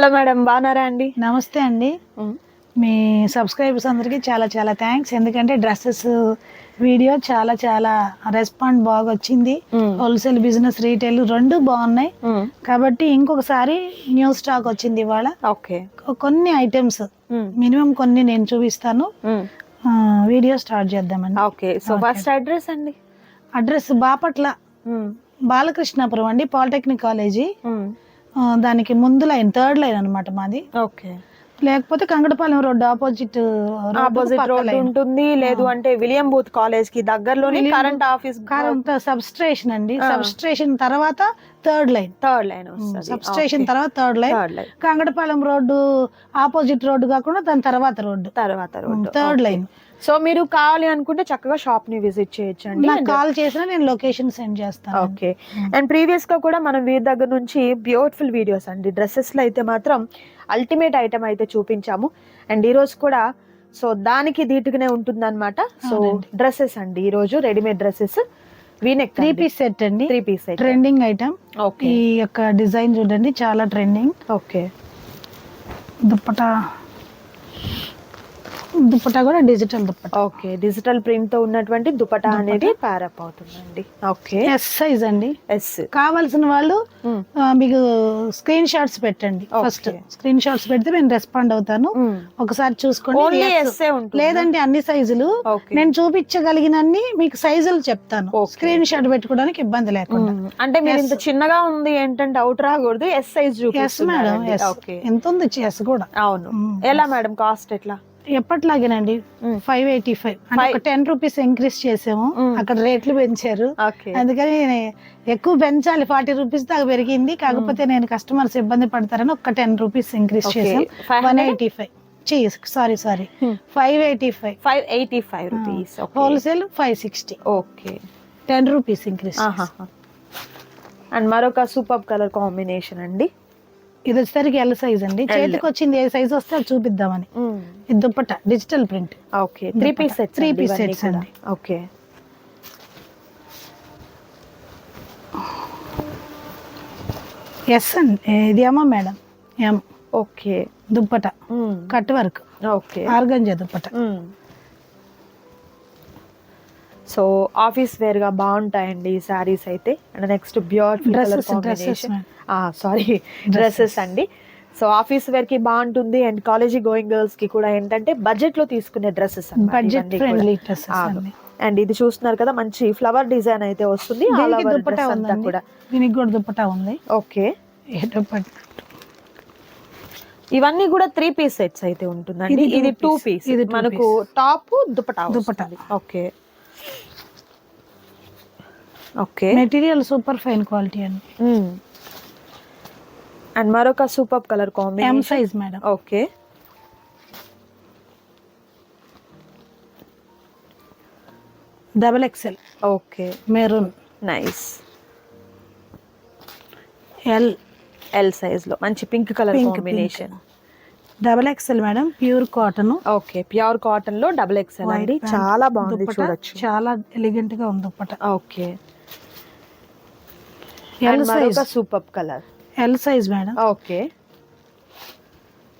Hello madam, బాగున్నారా అండి? నమస్తే అండి. మీ సబ్స్క్రైబర్స్ అందరికీ చాలా చాలా థ్యాంక్స్. ఎందుకంటే డ్రెస్సెస్ వీడియో చాలా చాలా రెస్పాండ్ బాగా వచ్చింది. హోల్సేల్ బిజినెస్, రీటైల్ రెండు బాగున్నాయి. కాబట్టి ఇంకొకసారి న్యూ స్టాక్ వచ్చింది ఇవాళ. ఓకే, కొన్ని ఐటమ్స్ మినిమం కొన్ని నేను చూపిస్తాను. వీడియో స్టార్ట్ చేద్దామండి. ఓకే. సో ఫస్ట్ అడ్రస్ అండి. అడ్రస్ బాపట్ల బాలకృష్ణాపురం అండి, పాలిటెక్నిక్ కాలేజీ. దానికి ముందు లైన్, థర్డ్ లైన్ అన్నమాట మాది. ఓకే. లేకపోతే కంగడపాలెం రోడ్ ఆపోజిట్ రోడ్ ఉంటుంది. లేదు అంటే విలియం బూత్ కాలేజ్ కి దగ్గరలోనే current office, current substation అండి. సబ్ స్టేషన్ తర్వాత థర్డ్ లైన్ సబ్ స్టేషన్ తర్వాత third line. Kangadapalem road opposite road కాకుండా దాని తర్వాత రోడ్డు థర్డ్ లైన్. సో మీరు కావాలి అనుకుంటే చక్కగా షాప్ ని విజిట్ చేయొచ్చండి. కాల్ చేసినా నేను లొకేషన్ సెండ్ చేస్తాను. ఓకే. అండ్ ప్రీవియస్ గా కూడా మనం వీరి దగ్గర నుంచి బ్యూటిఫుల్ వీడియోస్ అండి, డ్రెస్సెస్ లో అయితే మాత్రం అల్టిమేట్ ఐటమ్ అయితే చూపించాము. అండ్ ఈ రోజు కూడా సో దానికి ధీటుగానే ఉంటుంది అనమాట. సో డ్రెస్సెస్ అండి, ఈ రోజు readymade dresses V neck 3 piece set అండి. 3 piece set trending item. Okay. ఈ యొక్క డిజైన్ చూడండి, చాలా ట్రెండింగ్. ఓకే. దుపట్టా కూడా digital dupatta. Okay, digital print తో ఉన్నటువంటి దుపట్టా అనేది ప్యారప్ అవుతుందండి. ఓకే. ఎస్ సైజ్ అండి. ఎస్. కావాల్సిన వాళ్ళు మీకు స్క్రీన్ షాట్స్ పెట్టండి. ఫస్ట్ స్క్రీన్ షాట్స్ పెడితే నేను రెస్పాండ్ అవుతాను. ఒకసారి చూసుకోండి. లేదంటే అన్ని సైజులు నేను చూపించగలిగినన్ని మీకు సైజులు చెప్తాను, స్క్రీన్ షాట్ పెట్టుకోవడానికి ఇబ్బంది లేకుండా. అంటే మీరు ఇంత చిన్నగా ఉంది ఏంటంటే అవుట్ రాకూడదు, ఎస్ సైజ్ మేడం. ఎంత ఉంది ఎస్ కూడా. అవును. ఎలా మేడం కాస్ట్ ఎట్లా? ఎప్పట్లాగేనండి 585. అంటే ఒక 10 రూపీస్ ఇంక్రీజ్ చేసాము, అక్కడ రేట్లు పెంచారు. అందుకని ఎక్కువ పెంచాలి, 40 రూపీస్ దాకా పెరిగింది. కాకపోతే నేను కస్టమర్స్ ఇబ్బంది పడతారని ఒక 10 రూపీస్ ఇంక్రీజ్ చేసాం. 185. Sorry 585 rupees. Wholesale 560. Okay, 10 rupees increase. And మరొక సూపర్ కలర్ కాంబినేషన్ అండి. ఇది వచ్చేసరికి ఎల్ సైజ్ అండి. చేతికి వచ్చింది ఏ సైజ్ వస్తే అది చూపిద్దామని. ఇది dupatta digital print. Okay. 3 piece sets. 3 piece sets అండి. ఓకే. ఎస్ అండి. ఇది ఏమో madam M. Okay. Dupatta cut work. Okay. Organza dupatta. So office wear గా బాగుంటాయండి ఈ సారీస్ అయితే. And next beautiful colour combination. Sari, dresses అండి. సో ఆఫీస్ వేర్ కి బాగుంటుంది. అండ్ కాలేజీ గోయింగ్ గర్ల్స్ కి కూడా ఏంటంటే బడ్జెట్ లో తీసుకునే dresses, budget friendly dresses. And ఇది చూస్తున్నారు కదా, మంచి ఫ్లవర్ డిజైన్ అయితే వస్తుంది. దుపట్టా కూడా, దీనికి కూడా దుపట్టా ఉంది. ఓకే. ఇవన్నీ కూడా 3 పీస్ సెట్స్ అయితే ఉంటుందండి. ఇది 2 పీస్. ఇది మనకు top dupatta. Okay. Okay. Material super fine quality అండి. అండ్ మరొక super colour combination. M size madam. Okay. Double XL. Okay. Maroon. Nice. L size లో మంచి pink colour combination. Double XL madam, pure cotton. Okay, pure cotton లో double XL అండి. చాలా బాగుంది, చూడొచ్చు. చాలా ఎలిగెంట్ గా ఉంది dupatta. Okay. L size super colour. L size madam. Okay.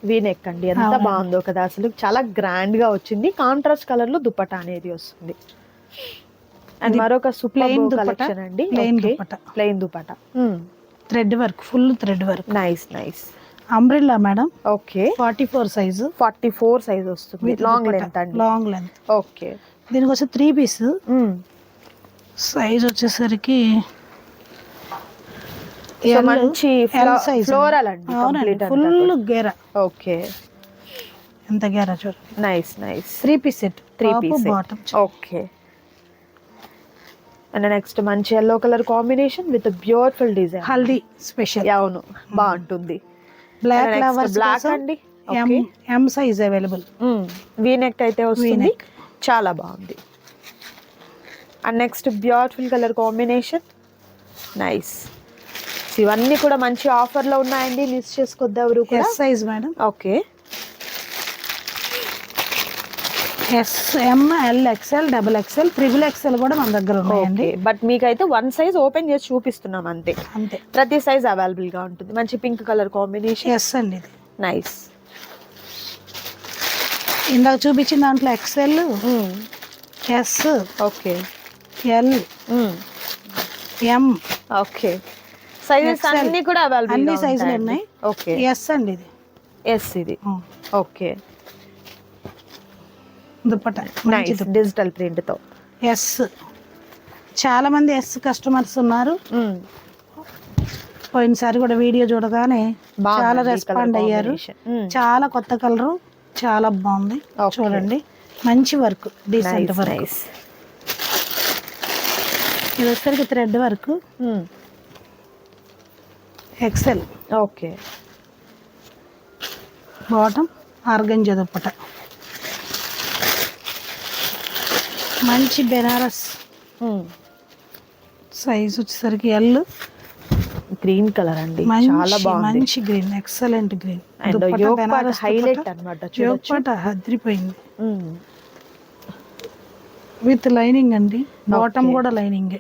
V neck అండి, ఎంత బాగుందో కదా అసలు. చాలా గ్రాండ్ గా వచ్చింది. కాంట్రాస్ట్ కలర్ లో దుపట్టా అనేది వస్తుంది. అండ్ మరొక సూపర్ కలెక్షన్ అండి. Plain dupatta. Thread work, full thread work. Nice. Umbrella madam. Okay. 44 size. 44 size వస్తుంది. లాంగ్ లెంత్ అండి. Long length. ఓకే. దీనికి వచ్చి 3 పీస్. సైజ్ వచ్చేసరికి మంచి ఫ్లోరల్ అండి. ఫుల్ గేరా. ఓకే. ఎంత గేరా చూడండి. Nice. 3 piece set. 3 piece. Okay. And next మంచి yellow colour combination with beautiful design. Haldi special. అవును, బాగుంటుంది. బ్లాక్ అండి. M size available. వీనెక్ అయితే వస్తుంది. చాలా బాగుంది. And next beautiful colour combination. Nice. ఇవన్నీ కూడా మంచి ఆఫర్ లో ఉన్నాయండి, మిస్ చేసుకోవద్దు ఎవరు కూడా. Size madam. Okay. S, M, L, XL, double XL, triple XL కూడా మన దగ్గర ఉన్నాయండి. బట్ మీకైతే వన్ సైజ్ ఓపెన్ చేసి చూపిస్తున్నాం అంతే. అంతే, ప్రతి సైజ్ అవైలబుల్ గా ఉంటుంది. మంచి పింక్ కలర్ కాంబినేషన్. ఎస్ అండి. ఇది నైస్. ఇందాక చూపించిన దాంట్లో ఎక్స్ఎల్, ఎస్, ఓకే, ఎల్, ఎం, ఓకే. సైజెస్ అన్ని కూడా అవైలబుల్, అన్ని సైజులు ఉన్నాయి. ఓకే, ఎస్ అండి. ఇది ఎస్. ఇది okay. Dupatta nice digital print తో. ఎస్, చాలా మంది ఎస్ కస్టమర్స్ ఉన్నారు. పోయినసారి కూడా వీడియో చూడగానే చాలా రెస్పాండ్ అయ్యారు. చాలా కొత్త కలరు, చాలా బాగుంది. చూడండి, మంచి వర్క్, డీసెంట్ వర్క్. ఇది వచ్చేసరికి thread work, XL. Okay. Bottom organza dupatta, మంచి బెనారస్. సైజ్ వచ్చేసరికి ఎల్, గ్రీన్ కలర్ అండి, చాలా బాగుంది. మంచి green, excellent green. And yoke part highlight అన్నమాట. యోక్ పార్ట్ అదిరిపోయింది. విత్ లైనింగ్ అండి, బాటమ్ కూడా లైనింగ్.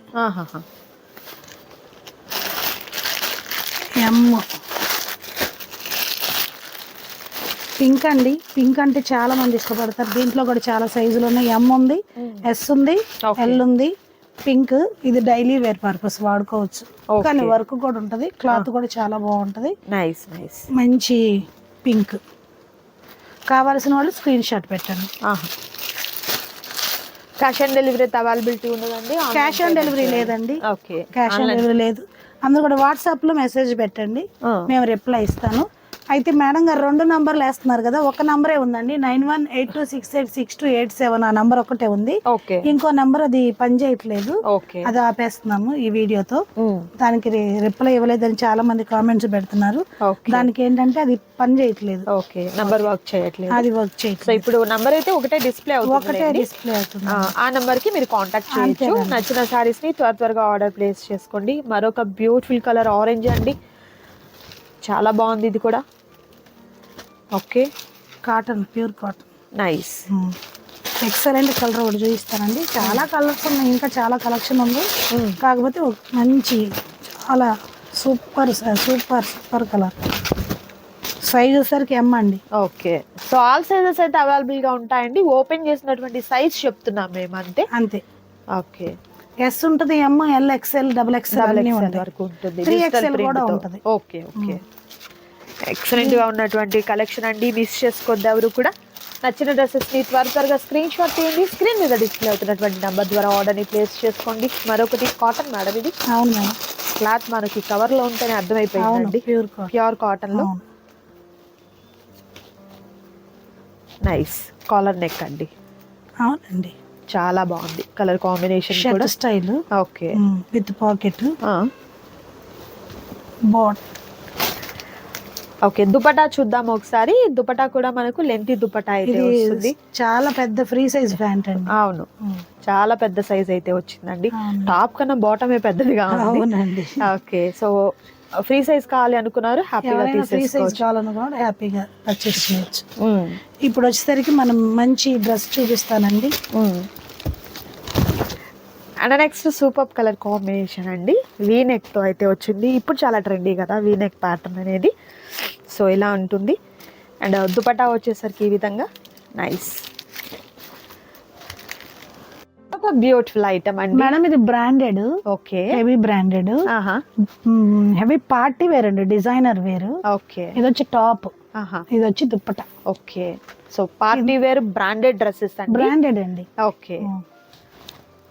ఎం, పింక్ అండి. పింక్ అంటే చాలా మంది ఇష్టపడతారు. దీంట్లో కూడా చాలా సైజులు ఉన్నాయి. ఎం ఉంది, ఎస్ ఉంది, ఎల్ ఉంది. పింక్ ఇది డైలీ వేర్ పర్పస్ వాడుకోవచ్చు, కానీ వర్క్ కూడా ఉంటది. క్లాత్ కూడా చాలా బాగుంటది. Nice nice. మంచి పింక్. కావాల్సిన వాళ్ళు స్క్రీన్ షాట్ పెట్టండి. క్యాష్ ఆన్ డెలివరీ అవైలబిలిటీ ఉండదండి? క్యాష్ ఆన్ డెలివరీ లేదండి. ఓకే, క్యాష్ ఆన్ డెలివరీ లేదు. అందరూ కూడా వాట్సాప్ లో మెసేజ్ పెట్టండి, మేము రిప్లై ఇస్తాను. అయితే మేడం గారు 2 నంబర్లు వేస్తున్నారు కదా, ఒక నంబరే ఉందండి, 9182686287. ఆ నంబర్ ఒకటే ఉంది. ఇంకో నంబర్ అది పని చేయట్లేదు, అది ఆపేస్తున్నాము ఈ వీడియోతో. దానికి రిప్లై ఇవ్వలేదని చాలా మంది కామెంట్స్ పెడుతున్నారు. దానికి ఏంటంటే అది పని చేయట్లేదు, నంబర్ వర్క్ చేయట్లేదు, అది వర్క్ చేయట్లేదు. ఇప్పుడు నంబర్ అయితే ఒకటే డిస్ప్లే అవుతుంది. ఆ నంబర్ కి మీరు కాంటాక్ట్ చేయొచ్చు. నచ్చిన సారీస్ ని త్వరగా ఆర్డర్ ప్లేస్ చేసుకోండి. మరొక బ్యూటిఫుల్ కలర్ ఆరెంజ్ అండి, చాలా బాగుంది ఇది కూడా. Okay, cotton, pure cotton. Nice. Excellent colour ఒకటి చూపిస్తానండి. చాలా కలర్స్ ఉన్నాయి, ఇంకా చాలా కలెక్షన్ ఉంది. కాకపోతే ఒక మంచి చాలా super super super colour. Size వచ్చేసరికి ఎం అండి. ఓకే, సో ఆల్ సైజెస్ అయితే అవైలబుల్ గా ఉంటాయండి. ఓపెన్ చేసినటువంటి సైజ్ చెప్తున్నాం మేము, అంతే. అంతే. ఓకే, ఎస్ ఉంటుంది, ఎం, ఎల్, ఎక్స్ఎల్, డబుల్ ఎక్స్ఎల్ వరకు ఉంటుంది. 3XL కూడా ఉంటుంది. ఓకే ఓకే, ఎక్సలెంట్ గా ఉన్నటువంటి కలెక్షన్ అండి. మిస్ చేసుకోవద్దు ఎవరు కూడా. నచ్చిన డ్రెస్సెస్ ని త్వరగా స్క్రీన్ షాట్ తీయండి. స్క్రీన్ మీద డిస్ప్లే అవుతున్నటువంటి నంబర్ ద్వారా ఆర్డర్ ని ప్లేస్ చేసుకోండి. మరొకటి కాటన్ మేడం, ఇది. అవును మేడం. క్లాత్ మనకి కవర్ లో ఉంటేనే అర్థమైపోయిందండి, ప్యూర్ కాటన్ లో. నైస్ కాలర్ నెక్ అండి. అవునండి, చాలా బాగుంది కలర్ కాంబినేషన్ కూడా, స్టైల్. Okay, with pocket. బాట్. ఓకే, దుపట్టా చూద్దాం ఒకసారి. దుపట్టా కూడా మనకు లెంతీ దుపట్టా అయితే వస్తుంది. చాలా పెద్ద ఫ్రీ సైజ్ ప్యాంట్ అండి. అవును, చాలా పెద్ద సైజ్ అయితే వచ్చిందండి. టాప్ కన్నా బాటమే పెద్దదిగా ఉంది. ఓకే, సో ఫ్రీ సైజ్ కావాలి అనుకున్నారు, హ్యాపీగా హ్యాపీగా పర్చేస్ చేయొచ్చు. ఇప్పుడు వచ్చేసరికి మనం మంచి డ్రెస్ చూపిస్తానండి. And next super colour combination అండి, వీ నెక్ తో అయితే వచ్చింది. ఇప్పుడు చాలా ట్రెండీ కదా వీ నెక్ ప్యాటర్న్ అనేది. సో ఇలా ఉంటుంది. అండ్ దుపట్టా వచ్చేసరికి ఈ విధంగా. నైస్, బ్యూటిఫుల్ ఐటమ్ అండి మేడం. ఇది branded, okay, heavy branded, heavy party wear అండి, డిజైనర్ వేర్. ఓకే, ఇది వచ్చి టాప్, ఇది వచ్చి dupatta. Okay, so party wear branded dresses అండి, బ్రాండెడ్ అండి. ఓకే,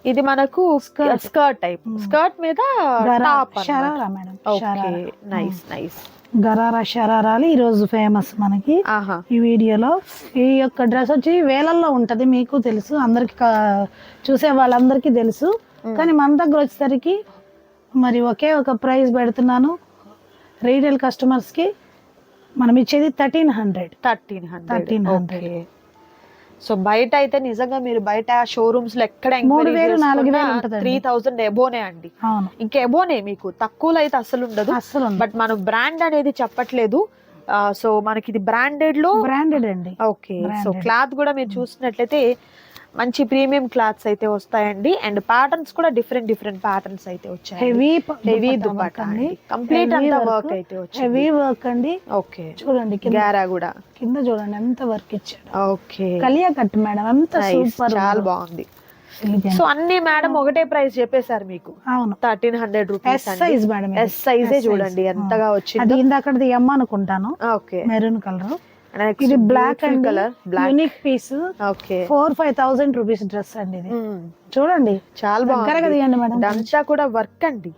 ఇది మనకు స్కర్ట్ టైప్, స్కర్ట్ మీద top sharara madam. Okay, nice nice. Gharara షరారాలు ఈ రోజు ఫేమస్ మనకి ఈ వీడియోలో. ఈ యొక్క డ్రెస్ వచ్చి వేలల్లో ఉంటది, మీకు తెలుసు, అందరికి చూసే వాళ్ళందరికీ తెలుసు. కానీ మన దగ్గర వచ్చేసరికి మరి ఒకే ఒక ప్రైస్ పెడుతున్నాను రీటైల్ కస్టమర్స్ కి. మనం ఇచ్చేది 1300. సో బయట అయితే నిజంగా మీరు బయట షోరూమ్స్ లో ఎక్కడ 3000-4000 ఎబోనే అండి. ఇంకా ఎబోనే, మీకు తక్కువలో అయితే అసలు ఉండదు. బట్ మనం బ్రాండ్ అనేది చెప్పట్లేదు, సో మనకి ఇది బ్రాండెడ్ లో బ్రాండెడ్ అండి. ఓకే. సో క్లాత్ కూడా మీరు చూసినట్లయితే మంచి ప్రీమియం క్లాత్స్ అయితే వస్తాయండి. అండ్ ప్యాటర్న్స్ కూడా డిఫరెంట్ డిఫరెంట్ ప్యాటర్న్స్ అయితే వచ్చాయి. హెవీ దుపట్టా అండి, కంప్లీట్ అంతా వర్క్ అయితే వచ్చింది. హెవీ వర్క్ అండి. ఓకే, చూడండి గారా కూడా కింద చూడండి ఎంత వర్క్ ఇచ్చాడు. ఓకే, కలియా కట్ మేడం, ఎంత సూపర్, చాలా బాగుంది. సో అన్ని మేడం ఒకటే ప్రైస్ చెప్పేశారు మీకు. అవును, 1300 రూపీస్. సైజ్ మేడం, ఎస్ సైజే చూడండి ఎంతగా వచ్చింది. అది ఇందాకది ఎమ్ అనుకుంటాను. Okay, maroon colour. ఇది black and colour, unique piece. Okay, 4,000-5,000 rupees dress అండి ఇది. చూడండి చాలా బాగుంది. ఇదంతా కూడా వర్క్ అండి,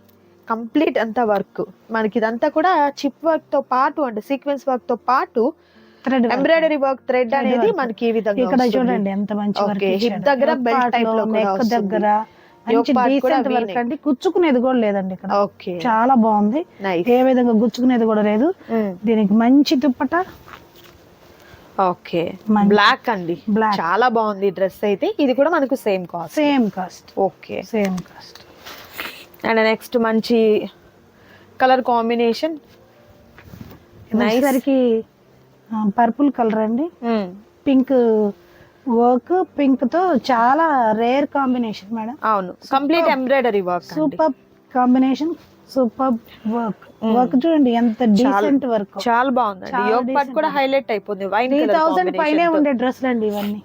కంప్లీట్ అంతా వర్క్. మనకి ఇదంతా కూడా చిప్ వర్క్ తో పాటు అండ్ సీక్వెన్స్ వర్క్ తో పాటు ఎంబ్రాయిడరీ వర్క్, థ్రెడ్ అనేది మనకి ఈ విధంగా ఇక్కడ చూడండి ఎంత మంచి వర్క్. హిప్ దగ్గర బెల్ట్ టైప్ లో నెక్ దగ్గర మంచి డీసెంట్ వర్క్ అండి. గుచ్చుకునేది కూడా లేదండి ఇక్కడ. ఓకే, చాలా బాగుంది. ఏ విధంగా గుచ్చుకునేది కూడా లేదు. దీనికి మంచి దుప్పట. ఓకే, బ్లాక్ అండి, చాలా బాగుంది డ్రెస్ అయితే. ఇది కూడా మనకు same cost. Okay, same cost. And next మంచి కలర్ కాంబినేషన్, సరికి పర్పుల్ కలర్ అండి. పింక్ వర్క్, పింక్ తో చాలా రేర్ కాంబినేషన్ మేడం. అవును, complete embroidery work, super combination, super work చూడండి ఎంత డీసెంట్ వర్క్. చాలా బాగుందండి. యోగ్ పార్ట్ కూడా హైలైట్ అయిపోయింది. 3,000 పైనే ఉండే డ్రెస్లు అండి ఇవన్నీ.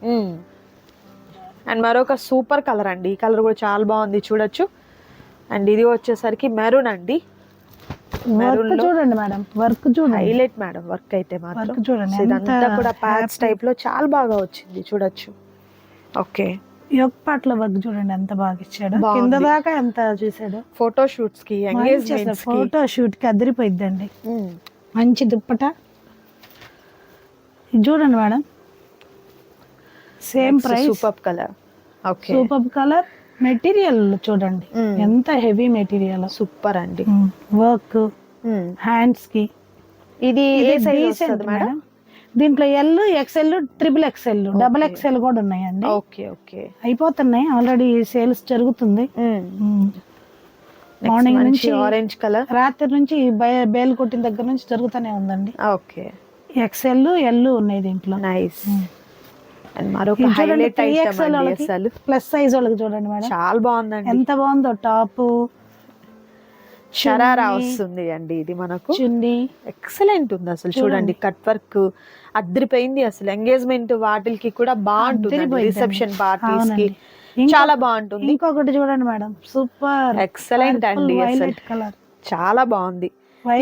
అండ్ మరొక సూపర్ కలర్ అండి, ఈ కలర్ కూడా చాలా బాగుంది, చూడొచ్చు. అండ్ ఇది వచ్చేసరికి మెరూన్ అండి. వర్క్ చూడండి మేడం, వర్క్ చూడండి, హైలైట్ మేడం వర్క్ అయితే మాత్రం. చూడండి ఇదంతా కూడా ప్యాచ్ టైప్ లో చాలా బాగా వచ్చింది, చూడొచ్చు. ఓకే, యోగ్ పార్ట్ లో వర్క్ చూడండి ఎంత బాగా ఇచ్చాడు. కింద దాకా ఎంత చూసాడు. ఫోటో షూట్స్ కి, ఎంగేజ్మెంట్స్ కి, ఫోటో షూట్ కి అదిరిపోయిద్దండి. మంచి దుప్పట ఇది చూడండి madam, same price. Super colour. Okay, super colour. Material చూడండి ఎంత హెవీ మెటీరియల్, సూపర్ అండి. వర్క్ హ్యాండ్స్ కి. ఇది ఏ సైజ్ వస్తుంది మేడం? దీంట్లో ఎల్, ఎక్స్ఎల్, XXL, XXL కూడా ఉన్నాయండి. ఓకే, ఓకే, అయిపోతున్నాయి ఆల్రెడీ, సేల్స్ జరుగుతుంది. మార్నింగ్ నుంచి ఆరెంజ్ కలర్, రాత్రి నుంచి బేల్ కొట్టిన దగ్గర నుంచి జరుగుతూనే ఉందండి. ఓకే, XL, L ఉన్నాయి దీంట్లో. నైస్. అండ్ మరొక హైలైట్ ఐటమ్ అండి, అసలు ప్లస్ సైజ్ వాళ్ళకి చూడండి మేడం, చాలా బాగుందండి. ఎంత బాగుందో. టాప్ షరారా వస్తుంది అండి, ఇది మనకు చున్నీ ఎక్సలెంట్ ఉంది అసలు. చూడండి కట్ వర్క్ అదిరిపోయింది అసలు. ఎంగేజ్మెంట్ వాటికి కూడా బాగుంటుంది, రిసెప్షన్ పార్టీస్ కి చాలా బాగుంటుంది. ఇంకొకటి చూడండి మేడం, సూపర్ ఎక్సలెంట్ అండి, వైలెట్ కలర్ చాలా బాగుంది.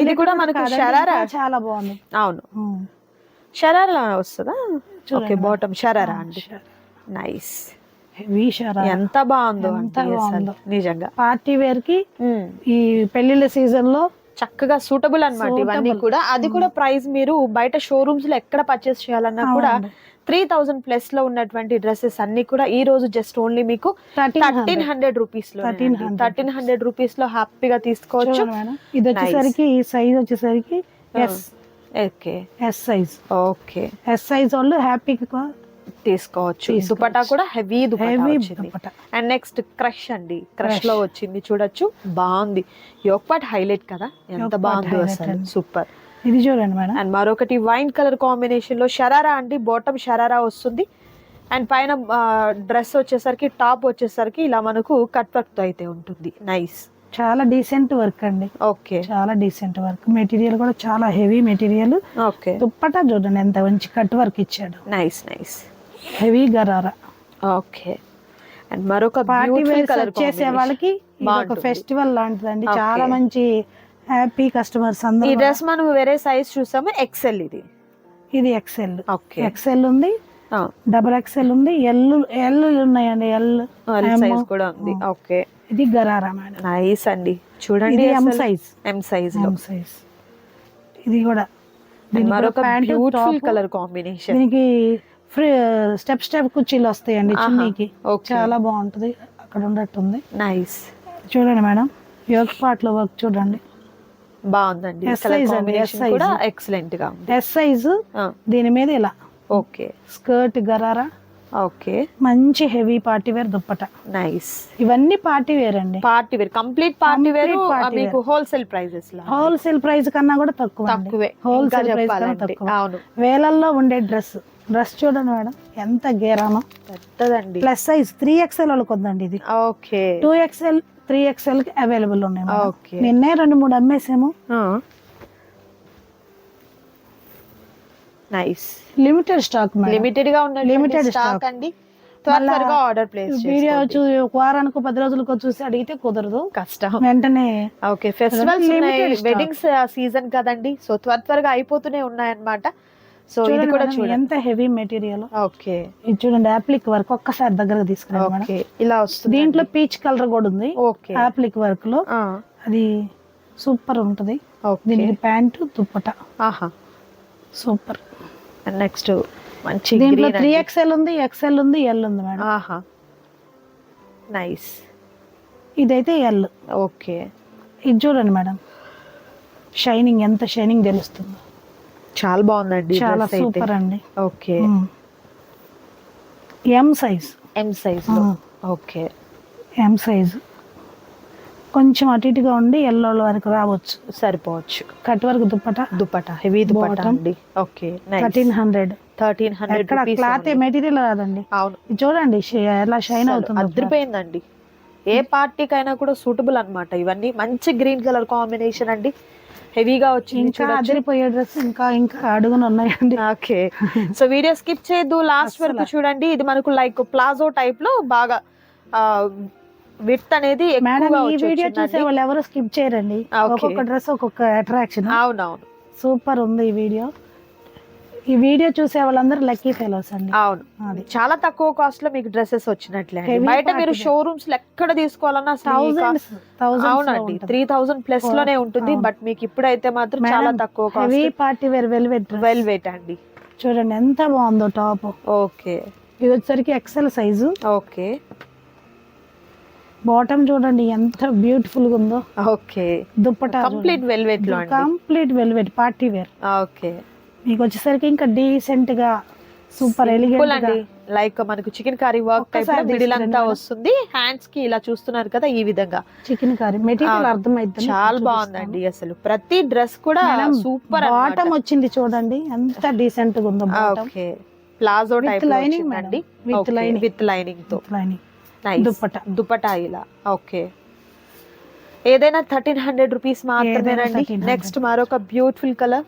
ఇది కూడా మనకు షరారా చాలా బాగుంది. అవును, షరారా వస్తుందా? ఓకే, బాటమ్ షరారా అండి. Nice, heavy sharara. ఎంత బాగుందో అసలు, నిజంగా పార్టీ వేర్ కి ఈ పెళ్లిళ్ళ సీజన్ లో చక్కగా సూటబుల్ అన్నమాట ఇవన్నీ కూడా. అది కూడా ప్రైస్ మీరు బయట షోరూమ్స్ లో ఎక్కడ పర్చేస్ చేయాలన్నా కూడా 3,000 ప్లస్ లో ఉన్నటువంటి డ్రెస్సెస్ అన్ని కూడా ఈ రోజు జస్ట్ ఓన్లీ మీకు 1300 రూపీస్ లో, 1300 రూపీస్ లో హ్యాపీగా తీసుకోవచ్చు. ఇది వచ్చేసరికి సైజ్ వచ్చేసరికి S. Okay, S size. Okay, S size వాళ్ళు హ్యాపీగా తీసుకోవచ్చు. దుపట్టా కూడా heavy dupatta. And next crush అండి, క్రష్ లో వచ్చింది, చూడొచ్చు, బాగుంది. యోగ్ పార్ట్ హైలైట్ కదా, ఎంత బాగుంది అసలు, సూపర్. ఇది చూడండి మేడం. అండ్ మరొకటి వైన్ కలర్ కాంబినేషన్ లో షరారా అండి, బాటమ్ షరారా వస్తుంది. అండ్ పైన డ్రెస్ వచ్చేసరికి, టాప్ వచ్చేసరికి ఇలా మనకు కట్ వర్క్ తో అయితే ఉంటుంది. నైస్, చాలా డీసెంట్ వర్క్ అండి. ఓకే, చాలా డీసెంట్ వర్క్. మెటీరియల్ కూడా చాలా హెవీ మెటీరియల్. ఓకే, దుప్పట్టా చూడండి ఎంత మంచి కట్ వర్క్ ఇచ్చాడు. Nice nice, heavy gharara. Okay, and మరొక పార్టీ వేర్ చేసే వాళ్ళకి ఒక ఫెస్టివల్ లాంటిదండి. చాలా మంచి హ్యాపీ కస్టమర్స్ అందరూ. ఈ డ్రెస్ మనం వేరే సైజ్ చూసాము, XL. ఇది XL. ఓకే, XL ఉంది, XXL ఉంది, ఎల్ ఉన్నాయండి, ఎల్ సైజ్ కూడా ఉంది. ఓకే, ఇది గరారా మేడం. నైస్ అండి, చూడండి ఎం సైజ్. ఎం సైజ్ లో సైజ్. ఇది కూడా మరొక బ్యూటిఫుల్ కలర్ కాంబినేషన్. దీనికి ఫ్రీ స్టెప్ కుర్చీలు వస్తాయండి చున్నీకి, చాలా బాగుంటది. అక్కడ ఉన్నట్టుంది. నైస్, చూడండి మేడం, యోగ్ పార్ట్ లో వర్క్ చూడండి, బాగుందండి. ఎక్సలెంట్ గా ఉంది. S size. దీని మీద ఇలా ఓకే, స్కర్ట్ గరారా, ఓకే, మంచి heavy party wear dupatta. Nice. ఇవన్నీ పార్టీ వేర్ అండి, party wear, complete party wear. Complete party మీకు హోల్సేల్ ప్రైజెస్ లా హోల్సేల్ ప్రైస్ కన్నా కూడా తక్కువ అండి. తక్కువే. హోల్సేల్ ఇంకా ప్రైస్ కన్నా చెప్పాలంటే తక్కువ. అవును, వేలల్లో ఉండే డ్రెస్ చూడండి మేడం, ఎంత గేరామో. పెద్దదండి. ప్లస్ సైజ్ 3XL వాళ్ళకి ఉందండి ఇది. ఓకే, 2XL 3XL కి అవైలబుల్ ఉన్నాయి మేడం. ఓకే. నిన్నే 2-3 అమ్మేసాము. Nice. Limited stock madam, limited గా ఉన్న Limited స్టాక్ stock. అండి. త్వరగా ఆర్డర్ ప్లేస్ వీడియో వారానికి 10 రోజులకు చూసి అడిగితే కుదరదు, కష్టం. వెంటనే. ఓకే, ఫెస్టివల్స్ ఉన్నాయి, Limited stock. వెడ్డింగ్స్ సీజన్ కదండి, సో త్వరగా అయిపోతూనే ఉన్నాయన్నమాట. సో ఇది చూడండి కూడా మేడం, చూడండి. ఎంత హెవీ మెటీరియల్. ఓకే, ఇది చూడండి, యాప్లిక్ వర్క్ ఒక్కసారి దగ్గరకు తీసుకురండి మేడం. ఓకే, ఇలా వస్తుంది. దీంట్లో పీచ్ కలర్ కూడా ఉంది. ఓకే, యాప్లిక్ వర్క్ లో అది సూపర్ ఉంటది. ఓకే. దీనికి ప్యాంటు దుప్పట ఆహా, సూపర్. నెక్స్ట్ మంచి దీంట్లో గ్రీన్. 3XL ఉంది, XL ఉంది, L ఉంది మేడం. ఆహా, నైస్. ఇదైతే L. ఓకే, ఇది చూడండి మేడం, షైనింగ్, ఎంత షైనింగ్ తెలుస్తుంది. చాలా బాగుందండి, చాలా సూపర్ అండి. Okay, M size. M size. Okay, M size కొంచెం అటు ఇటుగా ఉండి ఎల్లో వరకు రావచ్చు, సరిపోవచ్చు. Cut work dupatta. Dupatta, heavy dupatta Bottom. అండి. Okay, nice. 1300. 1300 ఎక్కడ రూపీస్. క్లాత్ మెటీరియల్ రాదండి. అవును, ఇది చూడండి ఎలా షైన్ అవుతుంది. అదిరిపోయిందండి. ఏ పార్టీకైనా కూడా సూటబుల్ అన్నమాట. ఇవన్నీ మంచి గ్రీన్ కలర్ కాంబినేషన్ అండి, హెవీగా వచ్చింది. ఇంకా అదిరిపోయే డ్రెస్ ఇంకా అడుగున ఉన్నాయండి. ఓకే, సో వీడియో స్కిప్ చేయొద్దు, లాస్ట్ వరకు చూడండి. ఇది మనకు లైక్ ప్లాజో టైప్ లో బాగా విడ్త్ అనేది మేడం, ఎక్కువగా ఈ వీడియో చూసే వచ్చిందండి. వాళ్ళు ఎవరు స్కిప్ చేయరండి. Okay. ఒక్కొక్క డ్రెస్ ఒక్కొక్క అట్రాక్షన్. అవునవును, సూపర్ ఉంది ఈ వీడియో. ఈ వీడియో చూసే వాళ్ళందరూ లక్కీ ఫెలోస్ అండి. అవును. అది చాలా తక్కువ కాస్ట్ లో మీకు డ్రెస్సెస్ వచ్చినట్లే అండి. Heavy బయట మీరు party షోరూమ్స్ లో ఎక్కడ తీసుకోవాలన్నా థౌజండ్స్ అవునండి 3000 ప్లస్ లోనే ఉంటుంది. బట్ మీకు ఇప్పుడైతే మాత్రం చాలా తక్కువ heavy cost. Party wear velvet velvet అండి. చూడండి ఎంత బాగుందో టాప్. ఓకే, ఇది వచ్చేసరికి XL సైజు. ఓకే, బాటమ్ చూడండి ఎంత బ్యూటిఫుల్ గా ఉందో. ఓకే, దుప్పటా కంప్లీట్ వెల్వెట్ లో అండి. Complete velvet party wear. Okay, మీకు వచ్చేసరికి ఇంకా డీసెంట్ గా సూపర్ ఎలిగెంట్ అండి. లైక్ మనకు చికెన్ కర్రీ వర్క్ టైప్ ఒక్కసారి మిడిల్ అంతా తీసుకురండి వస్తుంది. హ్యాండ్స్ కి ఇలా చూస్తున్నారు కదా, ఈ విధంగా చికెన్ కర్రీ మెటీరియల్ అర్థమైంది. చాలా బాగుందండి. అసలు ప్రతి డ్రెస్ కూడా సూపర్. బాటమ్ వచ్చింది చూడండి ఎంత డీసెంట్ గా ఉందో. Bottom okay, palazzo type lining అండి, విత్ లైనింగ్. విత్ లైనింగ్ తో. Lining Nice. దుపట్టా ఇలా. ఓకే, ఏదైనా 1300 రూపీస్ మాత్రమేనండి. 1300. నెక్స్ట్ మరొక బ్యూటిఫుల్ కలర్,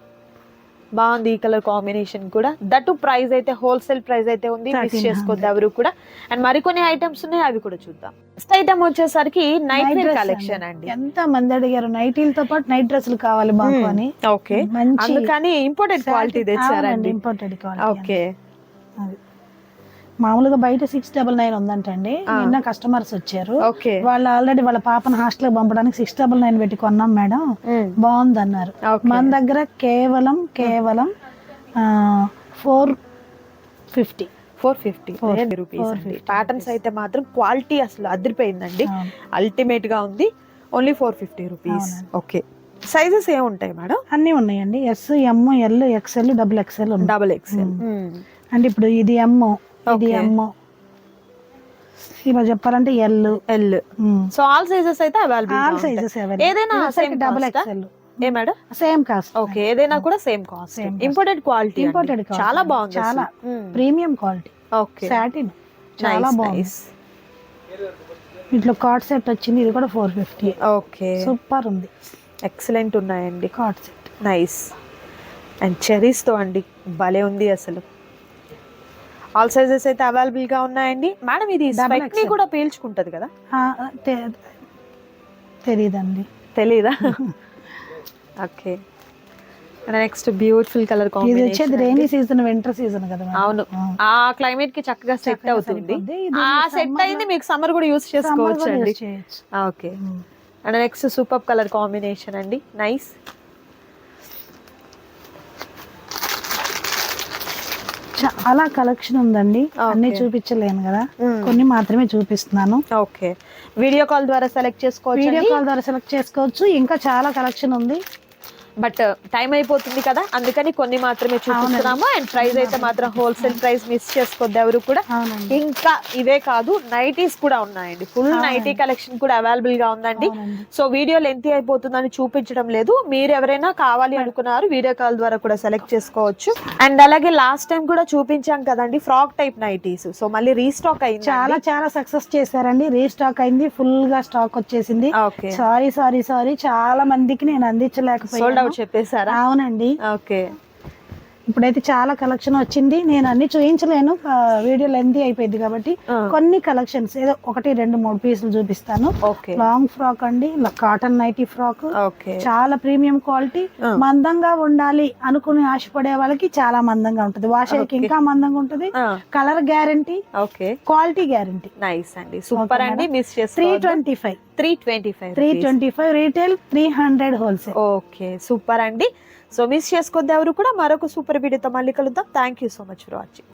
బాగుంది ఈ కలర్ కాంబినేషన్ కూడా. దట్ ప్రైస్ అయితే హోల్సేల్ ప్రైస్ అయితే ఉంది, మిస్ 1300. చేసుకోవద్దు ఎవరు కూడా. అండ్ మరికొన్ని ఐటమ్స్ ఉన్నాయి, అవి కూడా చూద్దాం. ఫస్ట్ ఐటమ్ వచ్చేసరికి నైట్ వేర్ కలెక్షన్ అండి. ఎంత మంది అడిగారు నైటీలతో పాటు నైట్ డ్రెస్సులు కావాలి మాకు అని. ఓకే, మంచి అందుకని ఇంపోర్టెడ్ క్వాలిటీ తెచ్చారండి. Imported quality. ఓకే, మామూలుగా బయట 699 ఉందంటండి. నిన్న కస్టమర్స్ వచ్చారు, ఓకే, వాళ్ళు ఆల్రెడీ వాళ్ళ పాపను హాస్టల్ పంపడానికి 699 పెట్టి కొన్నాం మేడం, బాగుంది అన్నారు. మన దగ్గర కేవలం 450 రూపీస్. ప్యాటర్న్స్ అయితే మాత్రం క్వాలిటీ అసలు అదిరిపోయిందండి, అల్టిమేట్ గా ఉంది. Only 450 rupees. ఓకే, సైజెస్ ఏముంటాయి మేడం? అన్ని ఉన్నాయండి, S, M, L, XL, XXL, double XL. అంటే ఇప్పుడు ఇది M, ఇది M, ఇలా చెప్పాలంటే L. సో ఆల్ సైజెస్ అయితే అవైలబుల్. ఆల్ సైజెస్ ఏదైనా సేమ్ డబుల్ కాస్టా? XL. ఏ మేడం? Same cost. ఓకే, ఏదైనా కూడా same cost. Imported quality. Imported చాలా బాగుంది, చాలా ప్రీమియం క్వాలిటీ. ఓకే, సాటిన్ చాలా బాగుంది. ఇట్లా కార్డ్ సెట్ వచ్చింది, ఇది కూడా 450. ఓకే, సూపర్ ఉంది, ఎక్సలెంట్ ఉన్నాయండి card set. Nice. And cherries తో అండి, భలే ఉంది అసలు. ఆల్ సైజెస్ అయితే అవైలబుల్ గా ఉన్నాయండి. మేడం ఇది స్పెక్ ని కూడా పీల్చుకుంటది కదా? తెలీదండి. తెలీదా? ఓకే, నెక్స్ట్ బ్యూటిఫుల్ కలర్ ఇది కాంబినేషన్. వచ్చేది రైనీ సీజన్, వింటర్ సీజన్ కదా మేడం. అవును, ఆ క్లైమేట్ కి చక్కగా సెట్ అవుతుంది. ఆ సెట్ అయింది, మీకు సమ్మర్ కూడా యూస్ చేసుకోవచ్చు అండి. Okay, and next super colour combination అండి, నైస్. చాలా కలెక్షన్ ఉందండి, అన్ని చూపించలేను కదా, కొన్ని మాత్రమే చూపిస్తున్నాను. ఓకే, వీడియో కాల్ ద్వారా సెలెక్ట్ చేసుకోవచ్చు. వీడియో కాల్ ద్వారా సెలెక్ట్ చేసుకోవచ్చు. ఇంకా చాలా కలెక్షన్ ఉంది. బట్ టైం అయిపోతుంది కదా, అందుకని కొన్ని మాత్రమే చూపిస్తున్నాము. అండ్ ప్రైస్ అయితే మాత్రం హోల్సేల్ ప్రైస్ మిస్ చేసుకోవద్దు ఎవరు కూడా. అవునండి. ఇంకా ఇవే కాదు, నైటీస్ కూడా ఉన్నాయండి, ఫుల్ నైటీ కలెక్షన్ కూడా అవైలబుల్ గా ఉందండి. సో వీడియో లెంతీ అయిపోతుందని చూపించడం లేదు, మీరు ఎవరైనా కావాలి అనుకున్నారు వీడియో కాల్ ద్వారా కూడా సెలెక్ట్ చేసుకోవచ్చు. అండ్ అలాగే లాస్ట్ టైం కూడా చూపించాం కదండి ఫ్రాక్ టైప్ నైటీస్, సో మళ్ళీ రీస్టాక్ అయింది. చాలా చాలా సక్సెస్ చేశారండి, రీస్టాక్ అయింది, ఫుల్ గా స్టాక్ వచ్చేసింది. ఓకే, సారీ చాలా మందికి నేను సోల్డ్ అందించలేకపోయాను. అవుట్ చెప్పేశారా? అవునండి. ఓకే, ఇప్పుడైతే చాలా కలెక్షన్ వచ్చింది, నేను అన్ని చూపించలేను, వీడియో లెంతీ అయిపోయింది కాబట్టి కొన్ని కలెక్షన్స్ ఏదో 1, 2, 3 పీసులు చూపిస్తాను. ఓకే, లాంగ్ ఫ్రాక్ అండి, కాటన్ నైటీ ఫ్రాక్, ఓకే, చాలా ప్రీమియం క్వాలిటీ, మందంగా ఉండాలి అనుకుని ఆశపడే వాళ్ళకి చాలా మందంగా ఉంటది, వాష్ అయ్యాక ఇంకా మందంగా ఉంటది, colour guarantee, okay, quality guarantee. Nice అండి, సూపర్ అండి. మిస్ చేస్తే 325 రీటైల్, 300 హోల్సేల్. ఓకే, సూపర్ అండి. సో మిస్ చేసుకోవద్దు ఎవరు కూడా. మరొక సూపర్ వీడియోతో మళ్ళీ కలుద్దాం. Thank you so much for watching.